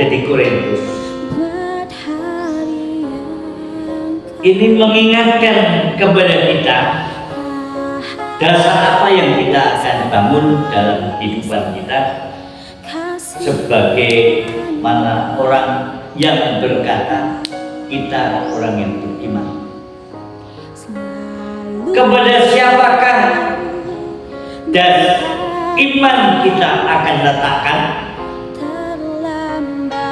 di Korintus. Ini mengingatkan kepada kita dasar apa yang kita akan bangun dalam kehidupan kita sebagai mana orang yang berkata kita orang yang beriman. Kepada siapakah dan iman kita akan letakkan?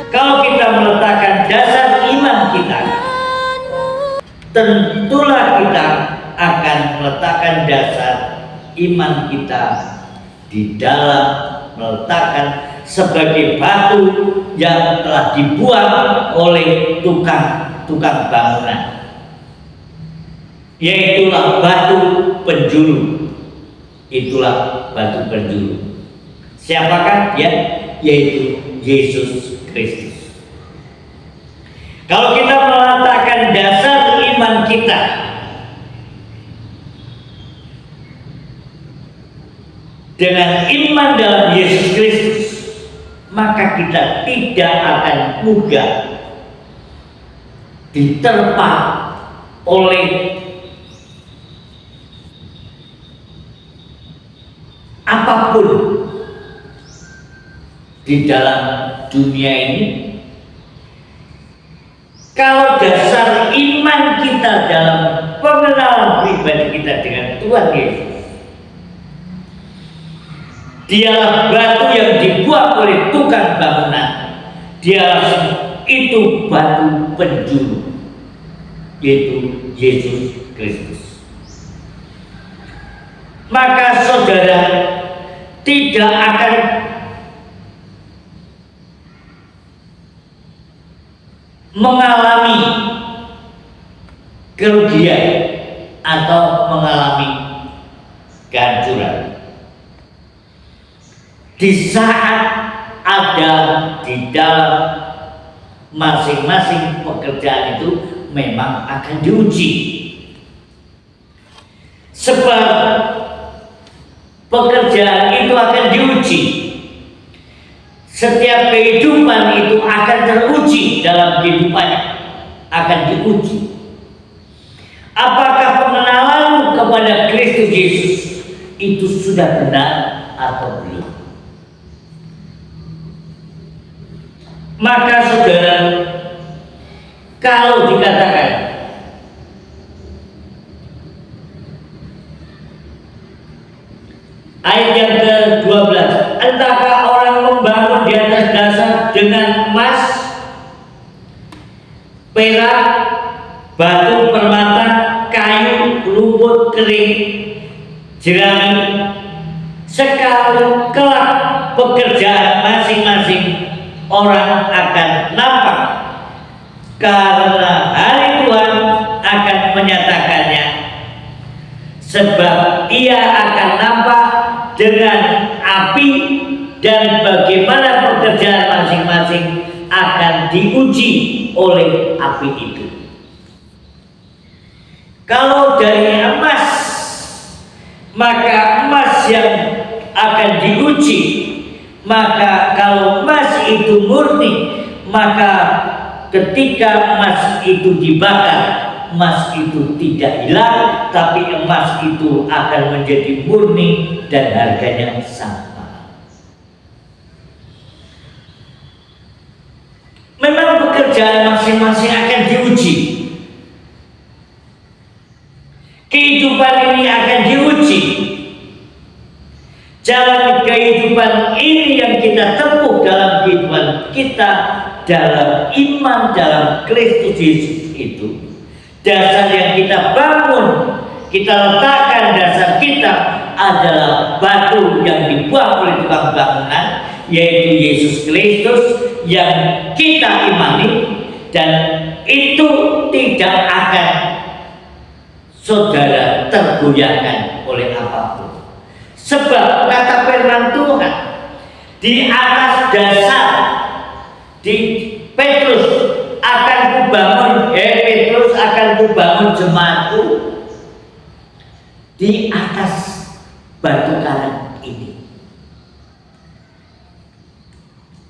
Kalau kita meletakkan dasar iman kita, tentulah kita akan meletakkan dasar iman kita di dalam meletakkan sebagai batu yang telah dibuang oleh tukang bangunan, yaitulah batu penjuru. Itulah batu penjuru. Siapakah dia? Yaitu Yesus Kristus. Kalau kita meletakkan dasar iman kita dengan iman dalam Yesus Kristus, maka kita tidak akan mudah diterpa oleh apapun di dalam dunia ini. Kalau dasar iman kita dalam pengenalan pribadi kita dengan Tuhan Yesus, dialah batu yang dibuang oleh tukang bangunan, dialah itu batu penjuru, yaitu Yesus Kristus. Maka saudara tidak akan mengalami kerugian atau mengalami kehancuran di saat ada di dalam masing-masing pekerjaan itu memang akan diuji. Sebab pekerjaan itu akan diuji. Setiap kehidupan itu akan teruji dalam kehidupannya, akan diuji. Apakah pengenalanmu kepada Kristus Yesus itu sudah benar atau belum? Maka saudara, kalau dikatakan ayat yang ke-12, entahkah orang membangun di atas dasar dengan emas, perak, batu permata, kayu, rumput kering, jerami, sekali kelak pekerjaan masing-masing orang akan nampak, karena hari Tuhan akan menyatakannya, sebab ia akan nampak dengan api, dan bagaimana pekerjaan masing-masing akan diuji oleh api itu. Kalau dari emas, maka emas yang akan diuji. Maka kalau emas itu murni, maka ketika emas itu dibakar, emas itu tidak hilang, tapi emas itu akan menjadi murni dan harganya sama. Memang pekerjaan masing-masing akan diuji. Kehidupan ini akan diuji. Jalan kehidupan ini yang kita tempuh dalam kehidupan kita dalam iman dalam Kristus Yesus itu, dasar yang kita bangun, kita letakkan dasar kita adalah batu yang dibuang oleh tukang bangunan, yaitu Yesus Kristus yang kita imani, dan itu tidak akan saudara tergoyahkan oleh apapun. Sebab kata firman Tuhan, di atas dasar di Petrus akan kubangun jemaatku di atas batu karang ini.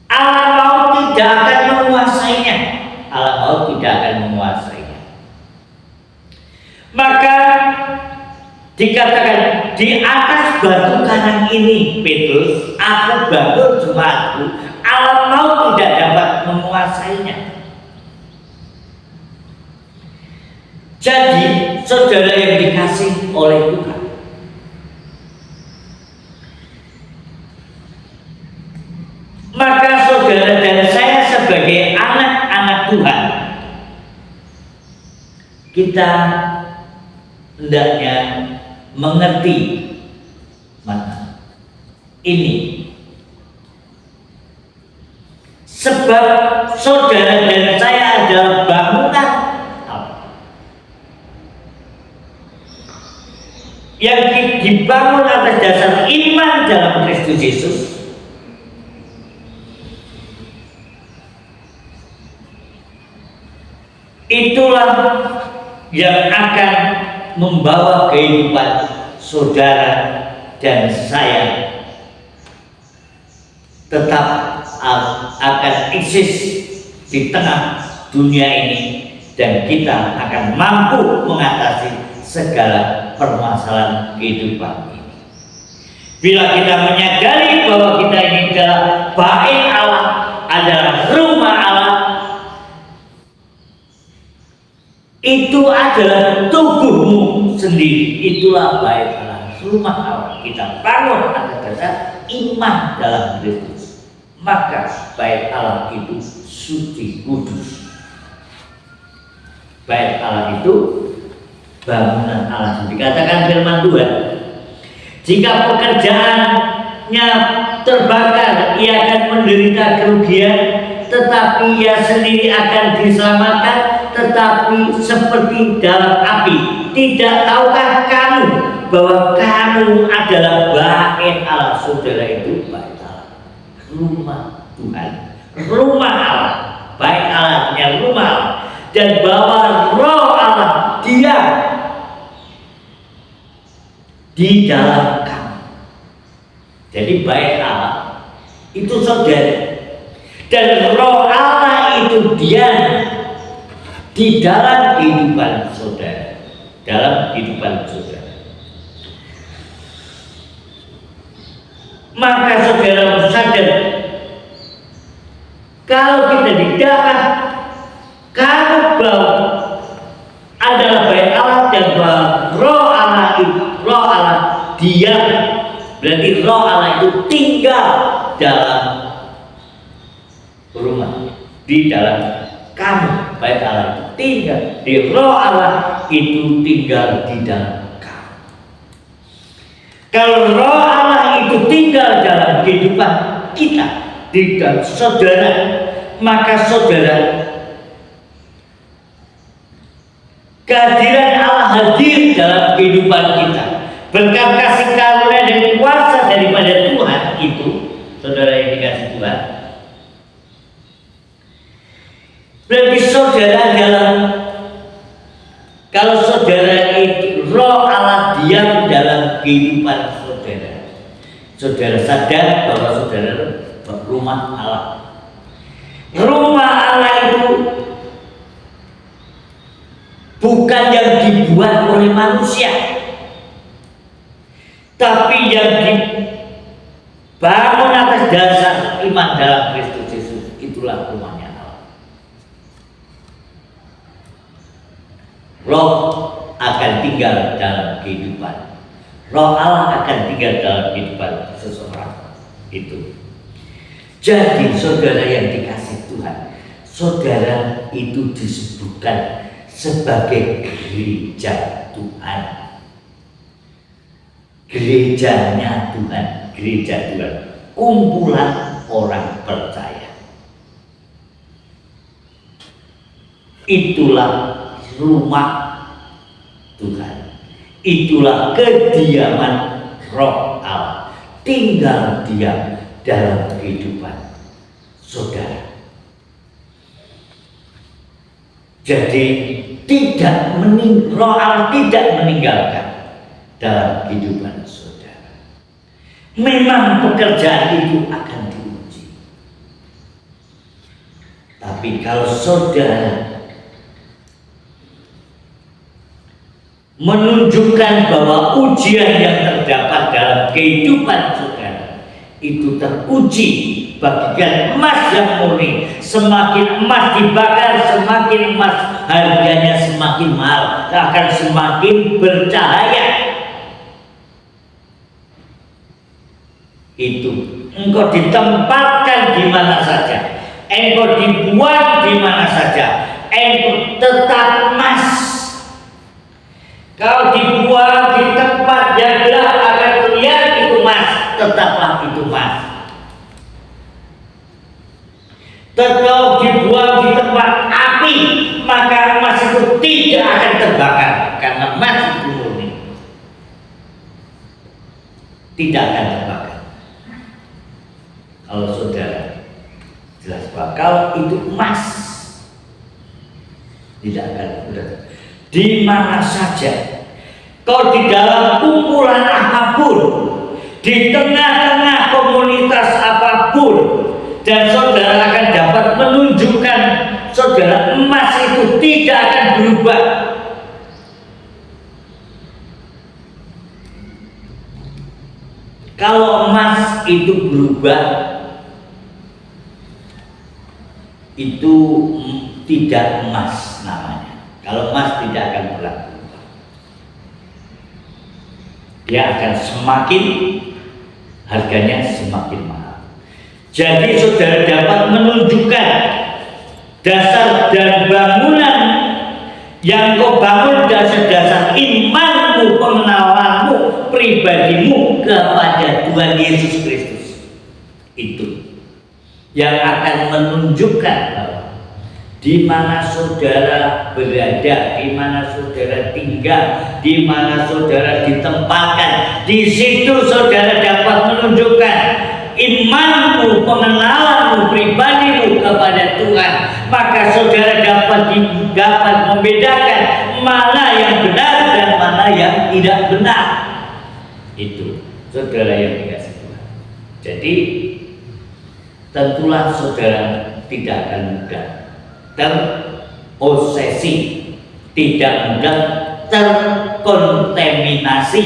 Allah mau tidak akan Maka dikatakan di atas batu karang ini Petrus, aku bangun jemaatku, alam maut tidak dapat menguasainya. Jadi saudara yang dikasih oleh Tuhan, maka saudara dan saya sebagai anak-anak Tuhan, kita hendaknya mengerti mana ini, sebab saudara dan saya adalah bangunan yang dibangun atas dasar iman dalam Kristus Yesus. Itulah yang akan membawa kehidupan saudara dan saya tetap akan eksis di tengah dunia ini, dan kita akan mampu mengatasi segala permasalahan kehidupan ini. Bila kita menyadari bahwa kita ini adalah bait Allah, adalah rumah Allah, itu adalah tubuhmu sendiri, itulah bait Allah, rumah Allah. Kita bangun atas dasar iman dalam Kristus, maka bait Allah itu suci kudus. Bait Allah itu bangunan Allah. Dikatakan firman Tuhan, jika pekerjaannya terbakar, ia akan menderita kerugian, tetapi ia sendiri akan diselamatkan, tetapi seperti dalam api. Tidak tahukah kamu bahwa kamu adalah bait Allah? Saudara, itu bait Allah, rumah Tuhan, rumah Allah. Bait Allah artinya rumah Allah, dan bahwa Roh Allah diam di dalam kamu. Jadi bait Allah itu saudara, dan Roh Allah itu diam di dalam kehidupan saudara, dalam kehidupan saudara. Maka saudara sadar, kalau kita di dalam kamu bahwa adalah bait Allah dan bahwa Roh Allah itu, Roh Allah diam, berarti Roh Allah itu tinggal dalam rumah, di dalam kamu. Bait Allah itu tinggal di Roh Allah itu tinggal di dalam kamu. Kalau Roh Allah itu tinggal dalam kehidupan kita, di dalam saudara, maka saudara, kehadiran Allah hadir dalam kehidupan kita. Berkat kasih karunia dan kuasa daripada Tuhan itu, saudara yang dikasih Tuhan, berarti saudara adalah, kalau saudara itu Roh Allah diam dalam kehidupan saudara, saudara sadar bahwa saudara rumah Allah. Rumah Allah itu bukan yang dibuat oleh manusia, tapi yang dibangun atas dasar iman dalam Kristus Yesus. Itulah rumahnya Allah. Roh akan tinggal dalam kehidupan, Roh Allah akan tinggal dalam kehidupan seseorang itu. Jadi saudara yang dikasih Tuhan, saudara itu disebutkan sebagai gereja Tuhan. Gerejanya Tuhan, gereja Tuhan, kumpulan orang percaya. Itulah rumah Tuhan, itulah kediaman Roh Allah, tinggal diam dalam kehidupan saudara. Jadi Roh Allah tidak meninggalkan dalam kehidupan saudara. Memang pekerjaan itu akan diuji, tapi kalau saudara menunjukkan bahwa ujian yang terdapat dalam kehidupan saudara itu teruji bagikan emas yang murni. Semakin emas dibakar, semakin emas harganya semakin mahal, akan semakin bercahaya. Itu engkau ditempatkan di mana saja, engkau dibuang di mana saja, engkau tetap emas. Kau dibuang di tempat yang gelap akan terlihat itu emas, tetaplah itu emas. Tetap dibuang di tempat api, maka emas itu tidak akan terbakar, karena emas itu murni, tidak akan terbakar. Kalau saudara jelas bahwa kalau itu emas tidak akan mudah. Di mana saja kau di dalam kumpulan apapun, di tengah-tengah komunitas apapun, dan saudara akan dapat menunjukkan saudara emas itu tidak akan berubah. Kalau emas itu berubah, itu tidak emas namanya. Kalau emas tidak akan pernah berubah, dia akan semakin harganya semakin mahal. Jadi saudara dapat menunjukkan dasar dan bangunan yang kau bangun, dasar-dasar imanmu, pengenalanmu, pribadimu kepada Tuhan Yesus Kristus. Itu yang akan menunjukkan bahwa di mana saudara berada, di mana saudara tinggal, di mana saudara ditempatkan, di situ saudara dapat menunjukkan imanmu, pengenalanmu, pribadimu kepada Tuhan. Maka saudara dapat membedakan mana yang benar dan mana yang tidak benar. Itu saudara yang dikasih Tuhan. Jadi tentulah saudara tidak akan mudah terobsesi, tidak mudah terkontaminasi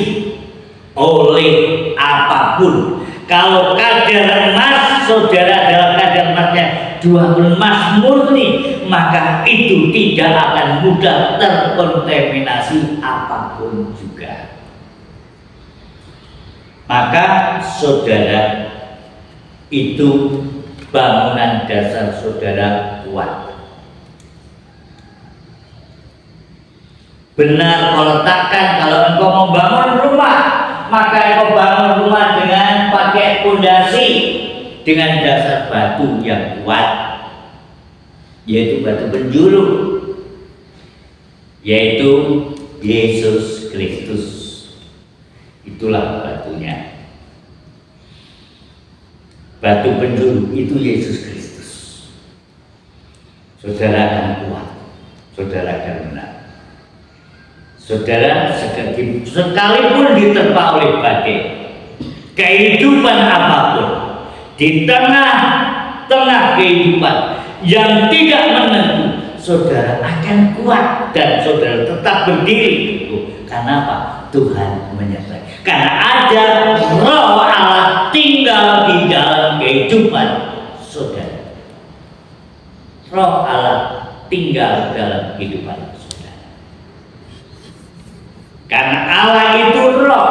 oleh apapun. Kalau kadar emas saudara dalam kadar emasnya 2 emas murni, maka itu tidak akan mudah terkontaminasi apapun juga. Maka saudara itu bangunan dasar saudara kuat. Benar kau letakkan, kalau engkau membangun rumah, maka engkau bangun rumah dengan pakai fondasi, dengan dasar batu yang kuat, yaitu batu penjuru, yaitu Yesus Kristus. Itulah batunya. Batu penjuru itu Yesus Kristus. Saudara akan kuat, saudara akan menang. Saudara sekalipun diterpa oleh badai, kehidupan apapun, di tengah-tengah kehidupan yang tidak menentu, saudara akan kuat dan saudara tetap berdiri. Karena apa? Tuhan menyertai. Karena ada Roh Allah tinggal di dalam kehidupan saudara. Roh Allah tinggal dalam kehidupan saudara. Karena Allah itu Roh,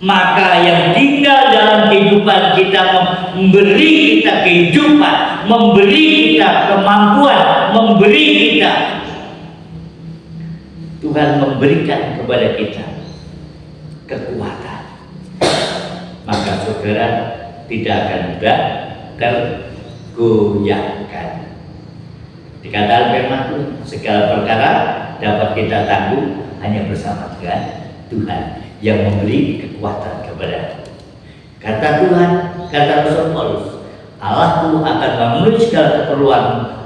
maka yang tinggal dalam kehidupan kita memberi kita kehidupan, memberi kita kemampuan, memberi kita, Tuhan memberikan kepada kita kekuatan. Maka saudara tidak akan mudah tergoyahkan. Dikatakan memang segala perkara dapat kita tanggung hanya bersama dengan Tuhan yang memberi kekuatan kepada. Kata Tuhan, kata Rasul Paulus, Allahku akan memenuhi segala keperluan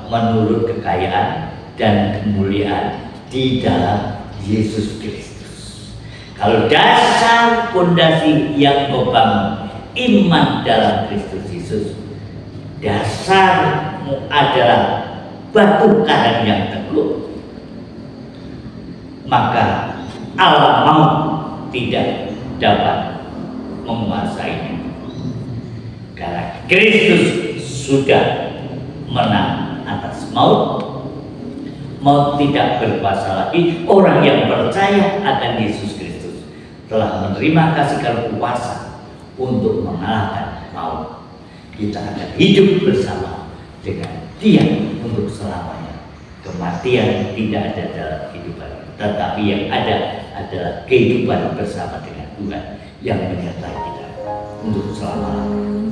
menurut kekayaan dan kemuliaan di dalam Yesus Kristus. Kalau dasar fondasi yang kau bangun iman dalam Kristus Yesus, dasarmu adalah batu karang yang teguh. maka alam maut tidak dapat menguasainya. Karena Kristus sudah menang atas maut. Maut tidak berkuasa lagi. Orang yang percaya akan Yesus Kristus telah menerima kasih karunia kuasa untuk mengalahkan maut. Kita akan hidup bersama dengan Dia untuk selamanya. Kematian tidak ada dalam kehidupan, tetapi yang ada adalah kehidupan bersama dengan Tuhan yang menyertai kita untuk selama-lamanya.